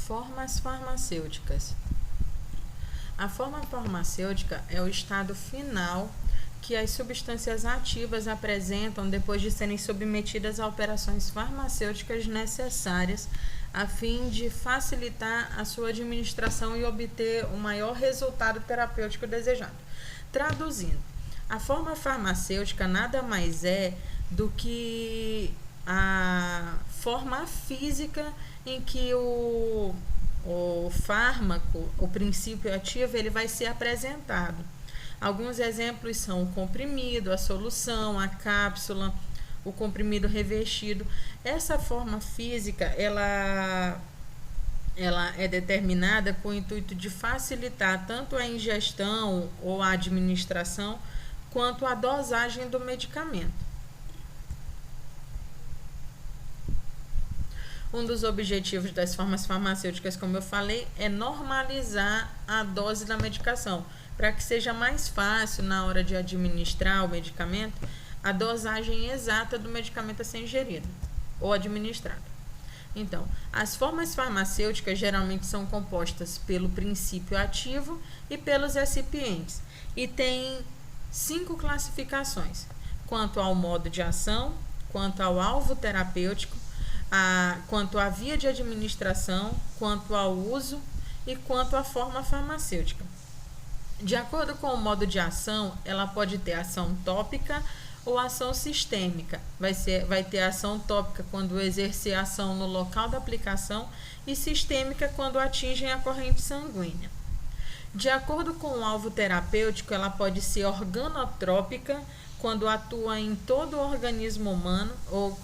Formas farmacêuticas. A forma farmacêutica é o estado final que as substâncias ativas apresentam depois de serem submetidas a operações farmacêuticas necessárias a fim de facilitar a sua administração e obter o maior resultado terapêutico desejado. Traduzindo, a forma farmacêutica nada mais é do que a forma física em que o fármaco, o princípio ativo, ele vai ser apresentado. Alguns exemplos são o comprimido, a solução, a cápsula, o comprimido revestido. Essa forma física, ela é determinada com o intuito de facilitar tanto a ingestão ou a administração, quanto a dosagem do medicamento. Um dos objetivos das formas farmacêuticas, como eu falei, é normalizar a dose da medicação, para que seja mais fácil, na hora de administrar o medicamento, a dosagem exata do medicamento a ser ingerido ou administrado. Então, as formas farmacêuticas geralmente são compostas pelo princípio ativo e pelos recipientes, e tem 5 classificações, quanto ao modo de ação, quanto ao alvo terapêutico, quanto à via de administração, quanto ao uso e quanto à forma farmacêutica. De acordo com o modo de ação, ela pode ter ação tópica ou ação sistêmica. Vai ter ação tópica quando exercer ação no local da aplicação e sistêmica quando atingem a corrente sanguínea. De acordo com o alvo terapêutico, ela pode ser organotrópica, quando atua em todo o organismo humano, ou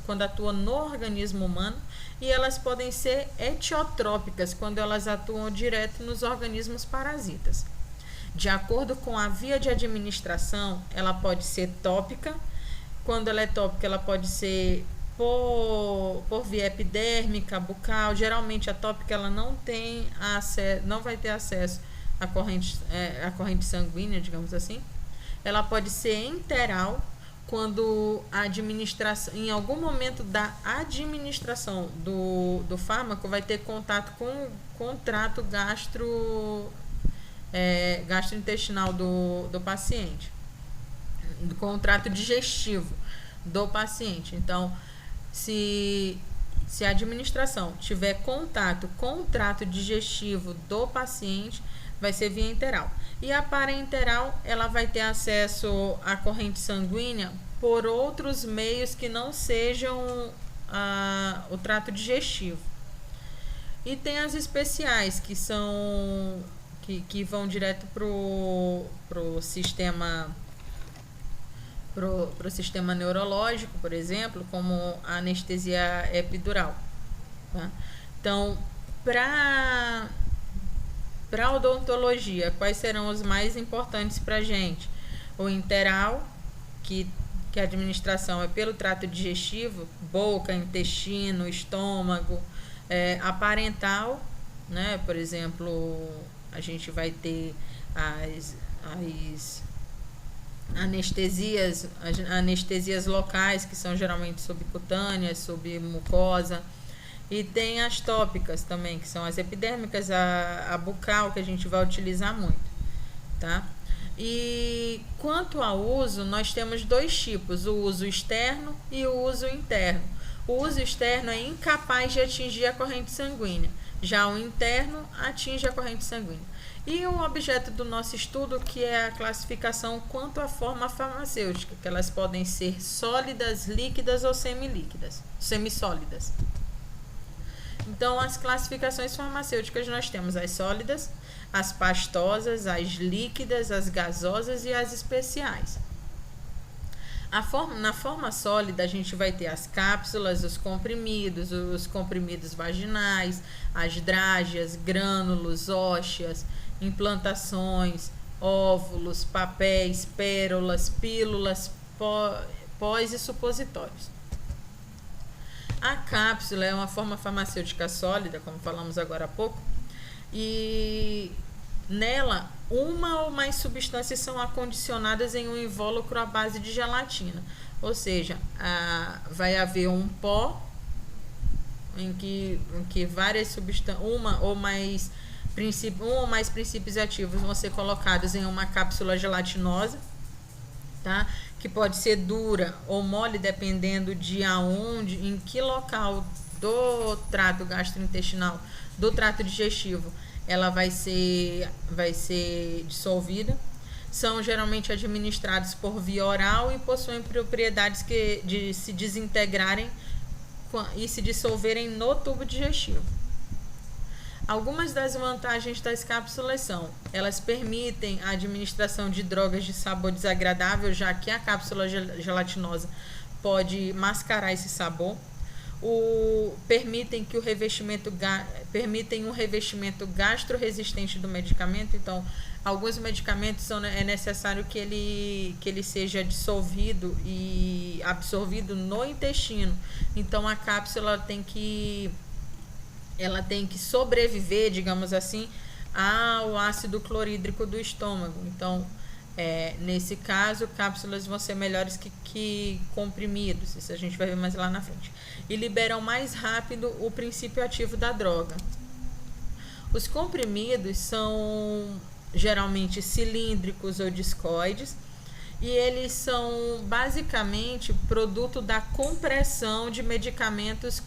quando atua no organismo humano, e elas podem ser etiotrópicas, quando elas atuam direto nos organismos parasitas. De acordo com a via de administração, ela pode ser tópica. Quando ela é tópica, ela pode ser por via epidérmica, bucal. Geralmente a tópica ela não vai ter acesso à corrente sanguínea, digamos assim. Ela pode ser enteral, quando a administração, em algum momento da administração do fármaco, vai ter contato com o trato gastrointestinal do paciente, com o trato digestivo do paciente. Então, se a administração tiver contato com o trato digestivo do paciente, vai ser via enteral. E a parenteral, ela vai ter acesso à corrente sanguínea por outros meios que não sejam o trato digestivo. E tem as especiais, que vão direto pro sistema neurológico, por exemplo, como a anestesia epidural. Tá? Então, para odontologia, quais serão os mais importantes para a gente? O enteral, que a administração é pelo trato digestivo, boca, intestino, estômago. A parental, né? Por exemplo, a gente vai ter as anestesias locais, que são geralmente subcutâneas, submucosa. E tem as tópicas também, que são as epidérmicas, a bucal, que a gente vai utilizar muito, tá? E quanto ao uso, nós temos 2 tipos, o uso externo e o uso interno. O uso externo é incapaz de atingir a corrente sanguínea, já o interno atinge a corrente sanguínea. E o objeto do nosso estudo, que é a classificação quanto à forma farmacêutica, que elas podem ser sólidas, líquidas ou semissólidas. Então, as classificações farmacêuticas, nós temos as sólidas, as pastosas, as líquidas, as gasosas e as especiais. Na forma sólida, a gente vai ter as cápsulas, os comprimidos vaginais, as drágeas, grânulos, hóstias, implantações, óvulos, papéis, pérolas, pílulas, pós e supositórios. A cápsula é uma forma farmacêutica sólida, como falamos agora há pouco, e nela uma ou mais substâncias são acondicionadas em um invólucro à base de gelatina, ou seja, vai haver um pó em que várias substâncias, um ou mais princípios ativos vão ser colocados em uma cápsula gelatinosa, tá? Que pode ser dura ou mole, dependendo de aonde, em que local do trato gastrointestinal, do trato digestivo, ela vai ser dissolvida. São geralmente administrados por via oral e possuem propriedades de se desintegrarem e se dissolverem no tubo digestivo. Algumas das vantagens das cápsulas são: elas permitem a administração de drogas de sabor desagradável, já que a cápsula gelatinosa pode mascarar esse sabor. Permitem um revestimento gastro-resistente do medicamento. Então, alguns medicamentos é necessário que ele seja dissolvido e absorvido no intestino. Então, a cápsula tem que sobreviver, digamos assim, ao ácido clorídrico do estômago. Então, nesse caso, cápsulas vão ser melhores que comprimidos. Isso a gente vai ver mais lá na frente. E liberam mais rápido o princípio ativo da droga. Os comprimidos são geralmente cilíndricos ou discoides, e eles são basicamente produto da compressão de medicamentos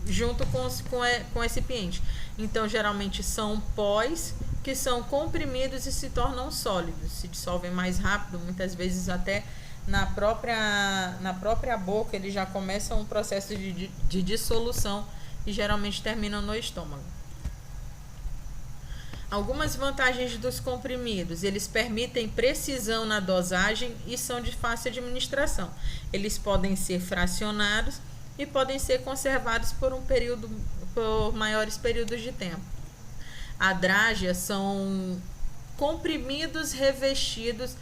junto com recipiente. Então, geralmente são pós que são comprimidos e se tornam sólidos, se dissolvem mais rápido, muitas vezes até na própria boca. Eles já começam um processo de dissolução e geralmente terminam no estômago. Algumas vantagens dos comprimidos: eles permitem precisão na dosagem e são de fácil administração. Eles podem ser fracionados e podem ser conservados por maiores períodos de tempo. A drágia são comprimidos revestidos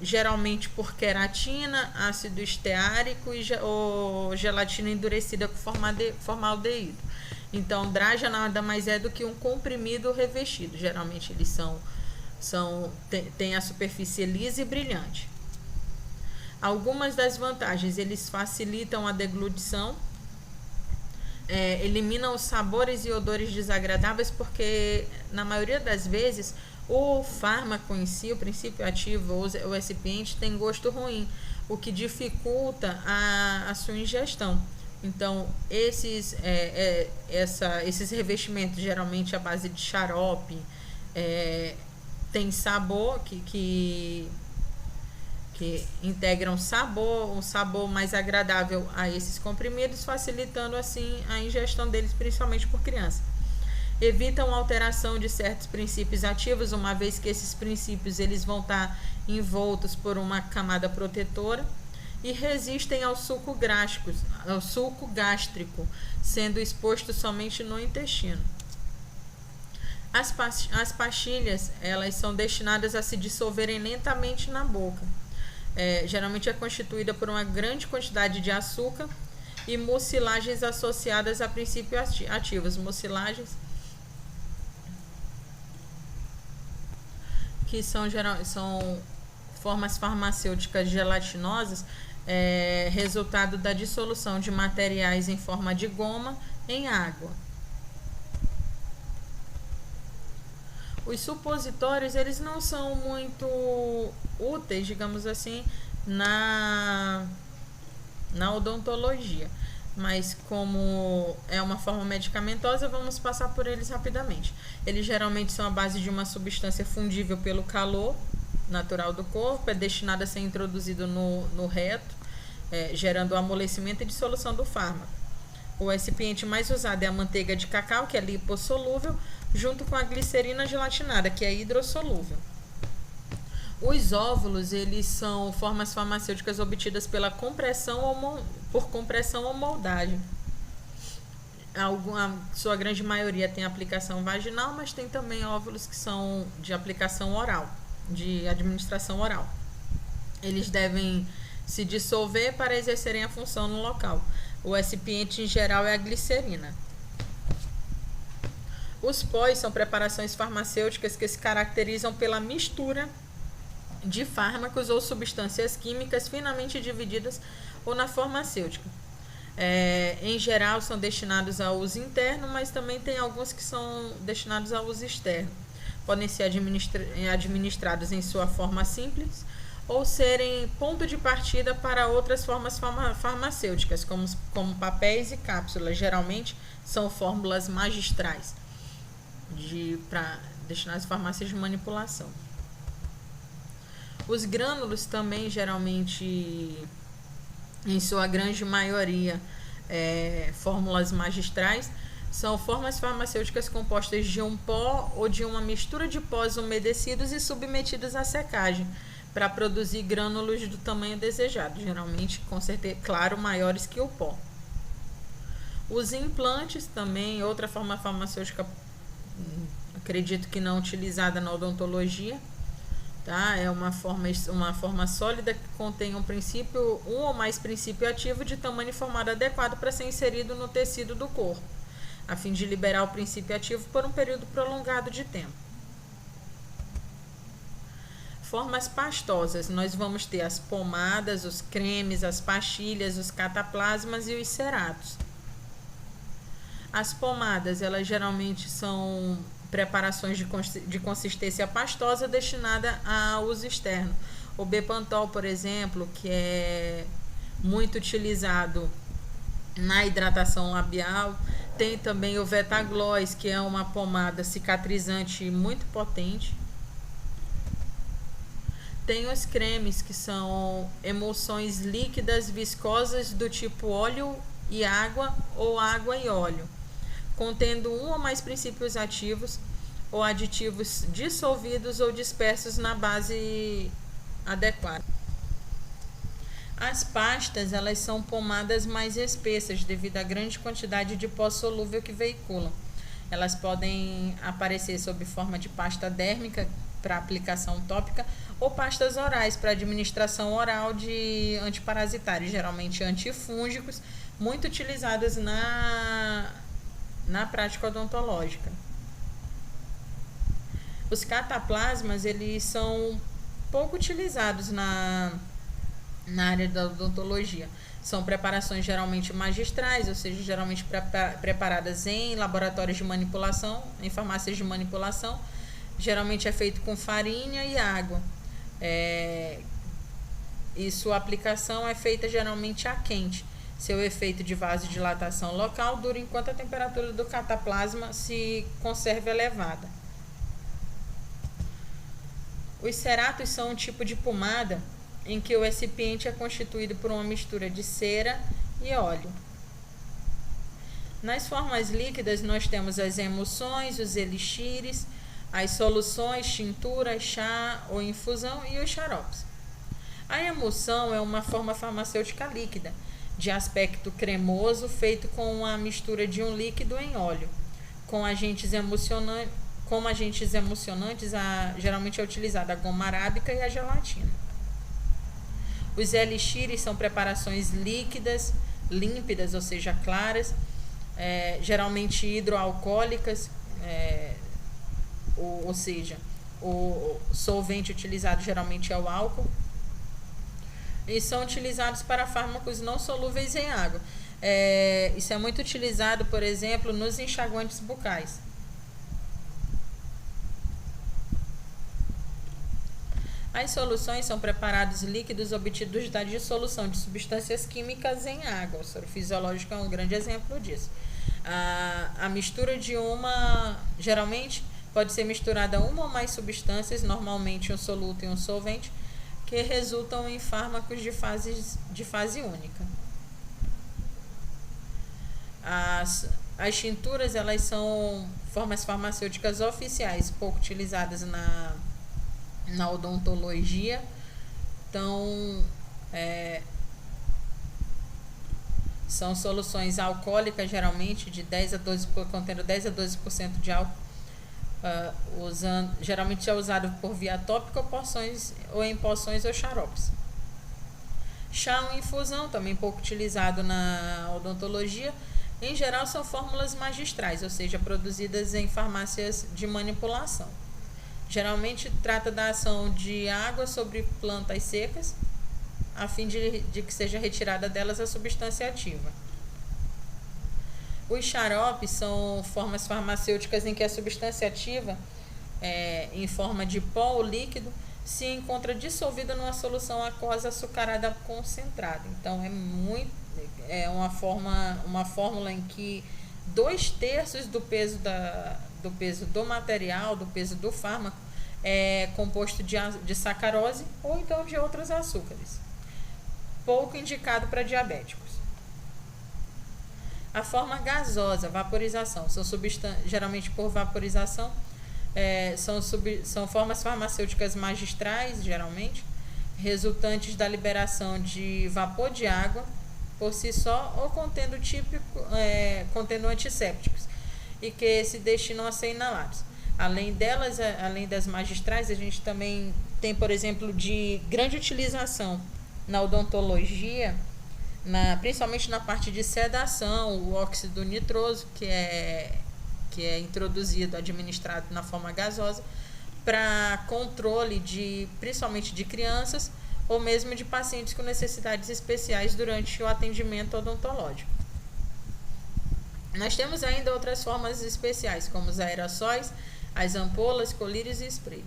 geralmente por queratina, ácido esteárico ou gelatina endurecida com formaldeído. Então, drágia nada mais é do que um comprimido revestido. Geralmente eles têm a superfície lisa e brilhante. Algumas das vantagens: eles facilitam a deglutição, eliminam os sabores e odores desagradáveis, porque na maioria das vezes o fármaco em si, o princípio ativo ou o recipiente, tem gosto ruim, o que dificulta a sua ingestão. Então, esses revestimentos, geralmente à base de xarope, tem sabor que integram um sabor mais agradável a esses comprimidos, facilitando assim a ingestão deles, principalmente por criança. Evitam alteração de certos princípios ativos, uma vez que esses princípios eles vão estar envoltos por uma camada protetora, e resistem ao suco gástrico, sendo exposto somente no intestino. As pastilhas, elas são destinadas a se dissolverem lentamente na boca. Geralmente é constituída por uma grande quantidade de açúcar e mucilagens associadas a princípios ativos. Mucilagens que são formas farmacêuticas gelatinosas, resultado da dissolução de materiais em forma de goma em água. Os supositórios, eles não são muito úteis, digamos assim, na odontologia, mas como é uma forma medicamentosa, vamos passar por eles rapidamente. Eles geralmente são à base de uma substância fundível pelo calor natural do corpo, é destinado a ser introduzido no reto, gerando o amolecimento e dissolução do fármaco. O recipiente mais usado é a manteiga de cacau, que é lipossolúvel, junto com a glicerina gelatinada, que é hidrossolúvel. Os óvulos, eles são formas farmacêuticas obtidas pela compressão ou moldagem. A sua grande maioria tem aplicação vaginal, mas tem também óvulos que são de aplicação oral, de administração oral. Eles devem se dissolver para exercerem a função no local. O recipiente em geral é a glicerina. Os pós são preparações farmacêuticas que se caracterizam pela mistura de fármacos ou substâncias químicas finamente divididas ou na farmacêutica. Em geral, são destinados a uso interno, mas também tem alguns que são destinados a uso externo. Podem ser administrados em sua forma simples ou serem ponto de partida para outras formas farmacêuticas, como papéis e cápsulas. Geralmente são fórmulas magistrais para destinadas a farmácias de manipulação. Os grânulos também, geralmente, em sua grande maioria, fórmulas magistrais, são formas farmacêuticas compostas de um pó ou de uma mistura de pós umedecidos e submetidos à secagem para produzir grânulos do tamanho desejado, geralmente, com certeza, claro, maiores que o pó. Os implantes também, outra forma farmacêutica, acredito que não utilizada na odontologia, tá? É uma forma sólida que contém um ou mais princípio ativo de tamanho e formato adequado para ser inserido no tecido do corpo, a fim de liberar o princípio ativo por um período prolongado de tempo. Formas pastosas, nós vamos ter as pomadas, os cremes, as pastilhas, os cataplasmas e os ceratos. As pomadas, elas geralmente são preparações de consistência pastosa destinada a uso externo. O Bepantol, por exemplo, que é muito utilizado na hidratação labial. Tem também o Vetagloss, que é uma pomada cicatrizante muito potente. Tem os cremes, que são emulsões líquidas viscosas do tipo óleo e água ou água e óleo, contendo um ou mais princípios ativos ou aditivos dissolvidos ou dispersos na base adequada. As pastas, elas são pomadas mais espessas devido à grande quantidade de pó solúvel que veiculam. Elas podem aparecer sob forma de pasta dérmica para aplicação tópica ou pastas orais para administração oral de antiparasitários, geralmente antifúngicos, muito utilizadas na prática odontológica. Os cataplasmas, eles são pouco utilizados na área da odontologia. São preparações geralmente magistrais, ou seja, geralmente preparadas em laboratórios de manipulação, em farmácias de manipulação. Geralmente é feito com farinha e água. E sua aplicação é feita geralmente a quente. Seu efeito de vasodilatação local dura enquanto a temperatura do cataplasma se conserva elevada. Os ceratos são um tipo de pomada em que o recipiente é constituído por uma mistura de cera e óleo. Nas formas líquidas, nós temos as emulsões, os elixires, as soluções, tinturas, chá ou infusão e os xaropes. A emulsão é uma forma farmacêutica líquida, de aspecto cremoso, feito com a mistura de um líquido em óleo. Como agentes emulsionantes, geralmente é utilizada a goma arábica e a gelatina. Os elixires são preparações líquidas, límpidas, ou seja, claras, geralmente hidroalcoólicas, ou seja, o solvente utilizado geralmente é o álcool, e são utilizados para fármacos não solúveis em água. Isso é muito utilizado, por exemplo, nos enxaguantes bucais. As soluções são preparados líquidos obtidos da dissolução de substâncias químicas em água. O soro fisiológico é um grande exemplo disso. A mistura de geralmente pode ser misturada uma ou mais substâncias, normalmente um soluto e um solvente, que resultam em fármacos de fase única. As tinturas, elas são formas farmacêuticas oficiais, pouco utilizadas na odontologia. Então, são soluções alcoólicas, geralmente contendo 10 a 12% de álcool, geralmente é usado por via tópica ou em poções ou xaropes. Chá ou infusão, também pouco utilizado na odontologia. Em geral, são fórmulas magistrais, ou seja, produzidas em farmácias de manipulação. Geralmente trata da ação de água sobre plantas secas, a fim de que seja retirada delas a substância ativa. Os xaropes são formas farmacêuticas em que a substância ativa, em forma de pó ou líquido, se encontra dissolvida numa solução aquosa açucarada concentrada. Então é uma fórmula em que 2/3 do peso do material, do peso do fármaco, é composto de sacarose ou então de outros açúcares. Pouco indicado para diabéticos. A forma gasosa, vaporização, geralmente por vaporização, são formas farmacêuticas magistrais, geralmente, resultantes da liberação de vapor de água por si só ou contendo antissépticos e que se destinam a ser inalados. Além das magistrais, a gente também tem, por exemplo, de grande utilização na odontologia, principalmente na parte de sedação, o óxido nitroso, que é introduzido, administrado na forma gasosa, para controle principalmente de crianças ou mesmo de pacientes com necessidades especiais durante o atendimento odontológico. Nós temos ainda outras formas especiais, como os aerossóis, as ampolas, colírios e spray.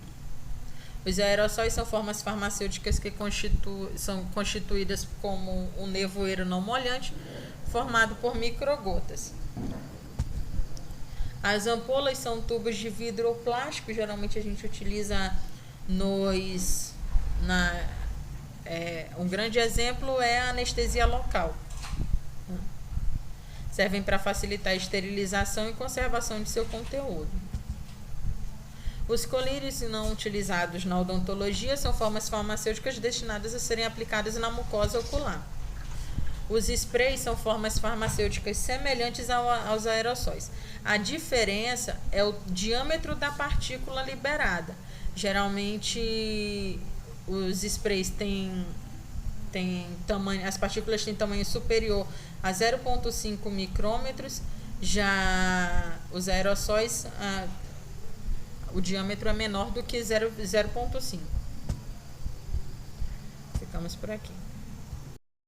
Os aerossóis são formas farmacêuticas que são constituídas como um nevoeiro não molhante, formado por microgotas. As ampolas são tubos de vidro ou plástico, geralmente a gente utiliza um grande exemplo é a anestesia local. Servem para facilitar a esterilização e conservação de seu conteúdo. Os colírios não utilizados na odontologia são formas farmacêuticas destinadas a serem aplicadas na mucosa ocular. Os sprays são formas farmacêuticas semelhantes aos aerossóis. A diferença é o diâmetro da partícula liberada. Geralmente, os sprays têm tamanho, as partículas têm tamanho superior a 0,5 micrômetros. Já os aerossóis, o diâmetro é menor do que 0,5. Ficamos por aqui.